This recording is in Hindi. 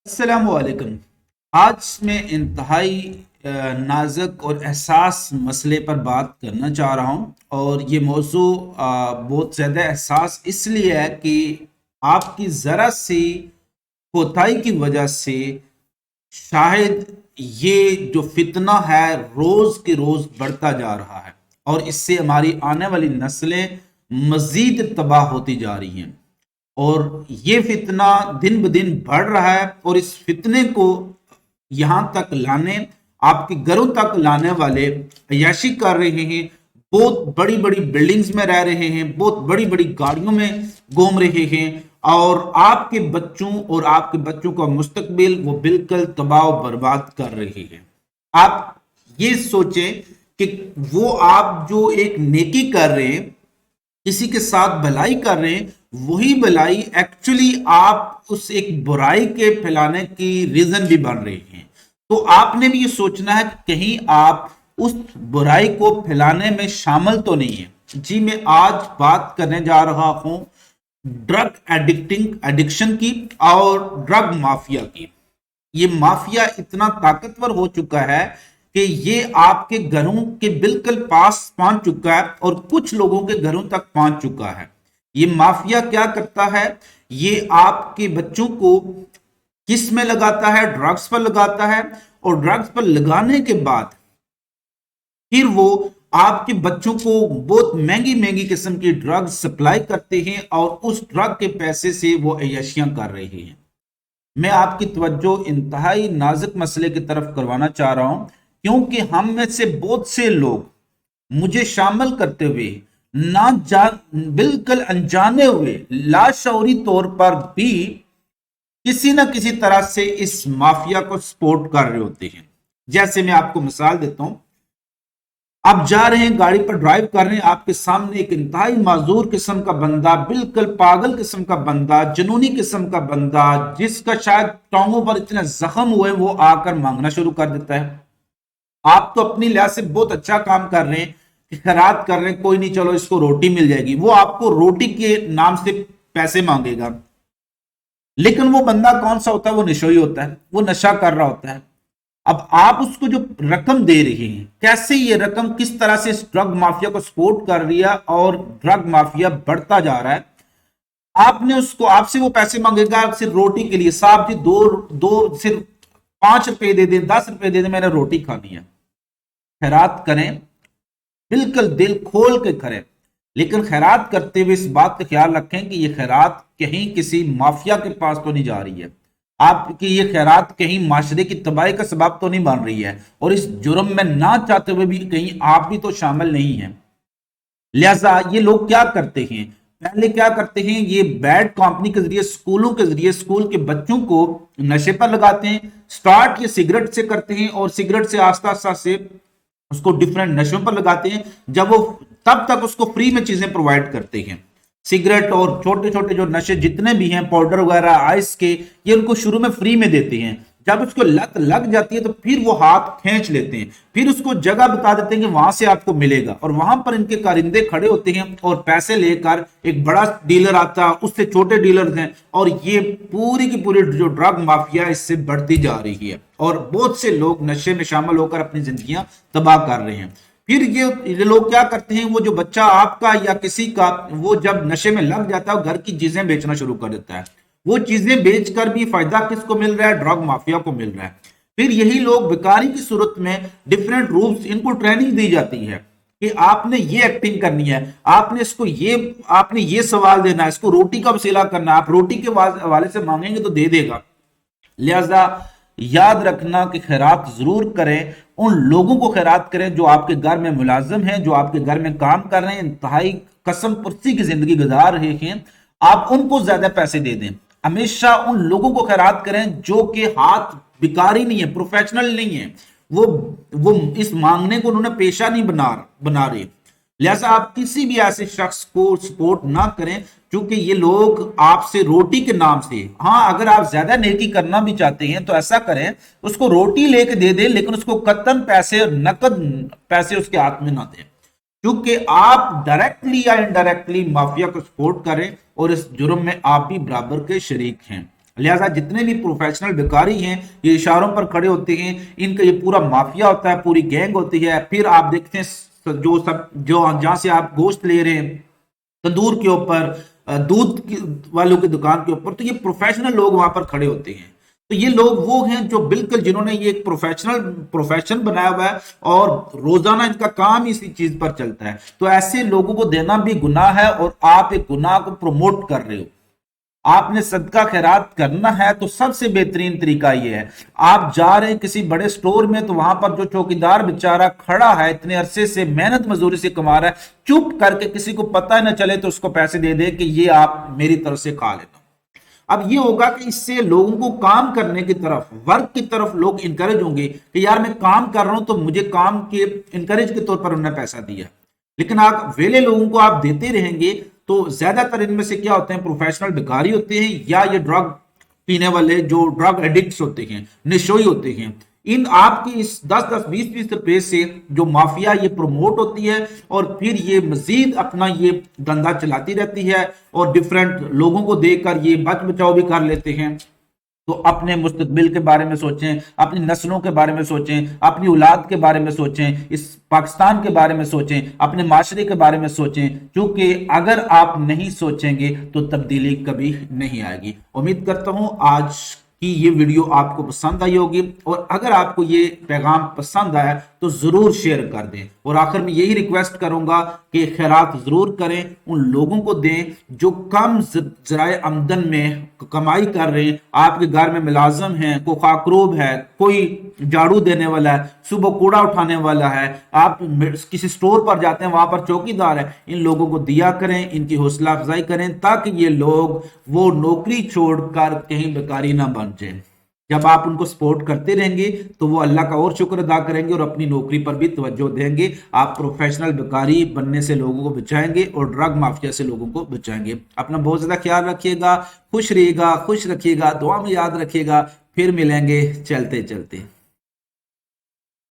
अस्सलामुअलैकुम। आज मैं इंतहाई नाजुक और एहसास मसले पर बात करना चाह रहा हूँ और ये मौजू बहुत ज़्यादा एहसास इसलिए है कि आपकी ज़रा सी कोताही की वजह से शायद ये जो फितना है रोज़ के रोज़ बढ़ता जा रहा है और इससे हमारी आने वाली नस्लें मज़ीद तबाह होती जा रही हैं। और ये फितना दिन ब दिन बढ़ रहा है और इस फितने को यहां तक लाने आपके घरों तक लाने वाले अय्याशी कर रहे हैं। बहुत बड़ी बड़ी बिल्डिंग्स में रह रहे हैं, बहुत बड़ी बड़ी गाड़ियों में घूम रहे हैं और आपके बच्चों और आपके बच्चों का मुस्तकबिल वो बिल्कुल तबाह बर्बाद कर रहे हैं। आप ये सोचें कि वो आप जो एक नेकी कर रहे हैं, किसी के साथ भलाई कर रहे हैं, वही भलाई एक्चुअली आप उस एक बुराई के फैलाने की रीजन भी बन रहे हैं। तो आपने भी ये सोचना है कि कहीं आप उस बुराई को फैलाने में शामिल तो नहीं है। जी, मैं आज बात करने जा रहा हूं ड्रग एडिक्शन की और ड्रग माफिया की। ये माफिया इतना ताकतवर हो चुका है कि ये आपके घरों के बिल्कुल पास पहुंच चुका है और कुछ लोगों के घरों तक पहुंच चुका है। ये माफिया क्या करता है? ये आपके बच्चों को किस में लगाता है? ड्रग्स पर लगाता है और ड्रग्स पर लगाने के बाद फिर वो आपके बच्चों को बहुत महंगी महंगी किस्म की ड्रग्स सप्लाई करते हैं और उस ड्रग के पैसे से वो अय्याशियां कर रहे हैं। मैं आपकी तवज्जो इंतहाई नाजुक मसले की तरफ करवाना चाह रहा हूं क्योंकि हम में से बहुत से लोग, मुझे शामिल करते हुए, ना जान बिल्कुल अनजाने हुए लाशौरी तौर पर भी किसी ना किसी तरह से इस माफिया को सपोर्ट कर रहे होते हैं। जैसे मैं आपको मिसाल देता हूं, आप जा रहे हैं, गाड़ी पर ड्राइव कर रहे हैं, आपके सामने एक इंतहाई माजूर किस्म का बंदा, बिल्कुल पागल किस्म का बंदा, जुनूनी किस्म का बंदा, जिसका शायद टांगों पर इतने जख्म हुए वो आकर मांगना शुरू कर देता है। आप तो अपनी लिहाज से बहुत अच्छा काम कर रहे हैं कि खैरात कर रहे हैं, कोई नहीं चलो इसको रोटी मिल जाएगी, वो आपको रोटी के नाम से पैसे मांगेगा। लेकिन वो बंदा कौन सा होता है? वो नशोई होता है, वो नशा कर रहा होता है। अब आप उसको जो रकम दे रहे हैं, कैसे ये रकम किस तरह से ड्रग माफिया को सपोर्ट कर रही है और ड्रग माफिया बढ़ता जा रहा है। आपने उसको, आपसे वो पैसे मांगेगा सिर्फ रोटी के लिए, साहब जी दो दो सिर्फ 5 रुपए दे दें, 10 रुपए दे दें, मैंने रोटी खानी है। खैरात करें, बिल्कुल दिल खोल के करें, लेकिन खैरात करते हुए इस बात का ख्याल रखें कि ये खैरात कहीं किसी माफिया के पास तो नहीं जा रही है। आपकी ये खैरात कहीं माशरे की तबाही का सबब तो नहीं बन रही है और इस जुर्म में ना चाहते हुए भी कहीं आप भी तो शामिल नहीं है। लिहाजा ये लोग क्या करते हैं? पहले क्या करते हैं? ये बैड कंपनी के जरिए, स्कूलों के जरिए स्कूल के बच्चों को नशे पर लगाते हैं। स्टार्ट ये सिगरेट से करते हैं और सिगरेट से आस्ता आस्ता से उसको डिफरेंट नशों पर लगाते हैं। जब वो, तब तक उसको फ्री में चीजें प्रोवाइड करते हैं। सिगरेट और छोटे छोटे जो नशे जितने भी हैं, पाउडर वगैरह, आइस के, ये उनको शुरू में फ्री में देते हैं। जब उसको लत लग जाती है तो फिर वो हाथ खींच लेते हैं, फिर उसको जगह बता देते हैं कि वहां से आपको मिलेगा और वहां पर इनके कारिंदे खड़े होते हैं और पैसे लेकर एक बड़ा डीलर आता है, उससे छोटे डीलर हैं और ये पूरी की पूरी जो ड्रग माफिया इससे बढ़ती जा रही है और बहुत से लोग नशे में शामिल होकर अपनी जिंदगियां तबाह कर रहे हैं। फिर ये लोग क्या करते हैं? वो जो बच्चा आपका या किसी का, वो जब नशे में लग जाता है घर की चीजें बेचना शुरू कर देता है। वो चीजें बेचकर भी फायदा किसको मिल रहा है? ड्रग माफिया को मिल रहा है। फिर यही लोग भिखारी की सूरत में डिफरेंट रूप्स, इनको ट्रेनिंग दी जाती है कि आपने ये एक्टिंग करनी है, आपने इसको ये, आपने ये सवाल देना है, इसको रोटी का वसीला करना है, आप रोटी के हवाले से मांगेंगे तो दे देगा। लिहाजा याद रखना कि खैरात जरूर करें, उन लोगों को खैरात करें जो आपके घर में मुलाजिम हैं, जो आपके घर में काम कर रहे हैं, इंतहाई कसम पुर्सी की जिंदगी गुजार रहे हैं। आप उनको ज्यादा पैसे दे दें। हमेशा उन लोगों को खैरात करें जो कि हाथ भिखारी नहीं है, प्रोफेशनल नहीं है, वो इस मांगने को उन्होंने पेशा नहीं बना रहे। लिहाजा आप किसी भी ऐसे शख्स को सपोर्ट ना करें क्योंकि ये लोग आपसे रोटी के नाम से, हाँ अगर आप ज्यादा नेकी करना भी चाहते हैं तो ऐसा करें, उसको रोटी लेके दे दें, लेकिन उसको कतन पैसे, नकद पैसे उसके हाथ में ना दें, क्योंकि आप डायरेक्टली या इनडायरेक्टली माफिया को सपोर्ट करें और इस जुर्म में आप भी बराबर के शरीक हैं। लिहाजा जितने भी प्रोफेशनल भिखारी हैं ये इशारों पर खड़े होते हैं, इनका ये पूरा माफिया होता है, पूरी गैंग होती है। फिर आप देखते हैं जो जहां से आप गोश्त ले रहे हैं तंदूर के ऊपर, वालों की दुकान के ऊपर, तो ये प्रोफेशनल लोग वहां पर खड़े होते हैं। तो ये लोग वो हैं जो बिल्कुल जिन्होंने ये एक प्रोफेशन बनाया हुआ है और रोजाना इनका काम इसी चीज पर चलता है। तो ऐसे लोगों को देना भी गुनाह है और आप एक गुनाह को प्रमोट कर रहे हो। आपने सदका खैरात करना है तो सबसे बेहतरीन तरीका यह है, आप जा रहे हैं किसी बड़े स्टोर में, तो वहां पर जो चौकीदार बेचारा खड़ा है इतने अरसे से मेहनत मजदूरी से कमा रहा है, चुप करके किसी को पता न चले तो उसको पैसे दे दे कि ये आप मेरी तरफ से खा लेना। अब ये होगा कि इससे लोगों को काम करने की तरफ, वर्क की तरफ लोग इंकरेज होंगे कि यार मैं काम कर रहा हूं तो मुझे काम के इंकरेज के तौर पर उन्होंने पैसा दिया। लेकिन आप वेले लोगों को आप देते रहेंगे तो ज्यादातर इनमें से क्या होते हैं, प्रोफेशनल भिखारी होते हैं या ये ड्रग पीने वाले जो ड्रग एडिक्ट्स होते हैं, नशोई होते हैं। इन आपकी इस 10-10 20-20 रुपए से जो माफिया ये प्रमोट होती है और फिर ये मजीद अपना ये धंधा चलाती रहती है और डिफरेंट लोगों को देखकर ये बच बचाव भी कर लेते हैं। तो अपने मुस्तकबिल के बारे में सोचें, अपनी नस्लों के बारे में सोचें, अपनी औलाद के बारे में सोचें, इस पाकिस्तान के बारे में सोचें, अपने माशरे के बारे में सोचें, क्योंकि अगर आप नहीं सोचेंगे तो तब्दीली कभी नहीं आएगी। उम्मीद करता हूं आज कि ये वीडियो आपको पसंद आई होगी और अगर आपको ये पैगाम पसंद आया तो जरूर शेयर कर दें। और आखिर में यही रिक्वेस्ट करूंगा कि खैरात जरूर करें, उन लोगों को दें जो कम जराए आमदन में कमाई कर रहे हैं। आपके घर में मुलाजम हैं, कोई खाकरूब है, कोई झाड़ू देने वाला है, सुबह कूड़ा उठाने वाला है, आप किसी स्टोर पर जाते हैं वहां पर चौकीदार है, इन लोगों को दिया करें, इनकी हौसला अफजाई करें ताकि ये लोग वो नौकरी छोड़कर कहीं बेकारी ना बन जाए। जब आप उनको सपोर्ट करते रहेंगे तो वो अल्लाह का और शुक्र अदा करेंगे और अपनी नौकरी पर भी तवज्जो देंगे। आप प्रोफेशनल बेकारी बनने से लोगों को बचाएंगे और ड्रग माफिया से लोगों को बचाएंगे। अपना बहुत ज्यादा ख्याल रखिएगा, खुश रहिएगा, खुश रखिएगा, दुआ में याद रखिएगा। फिर मिलेंगे चलते चलते।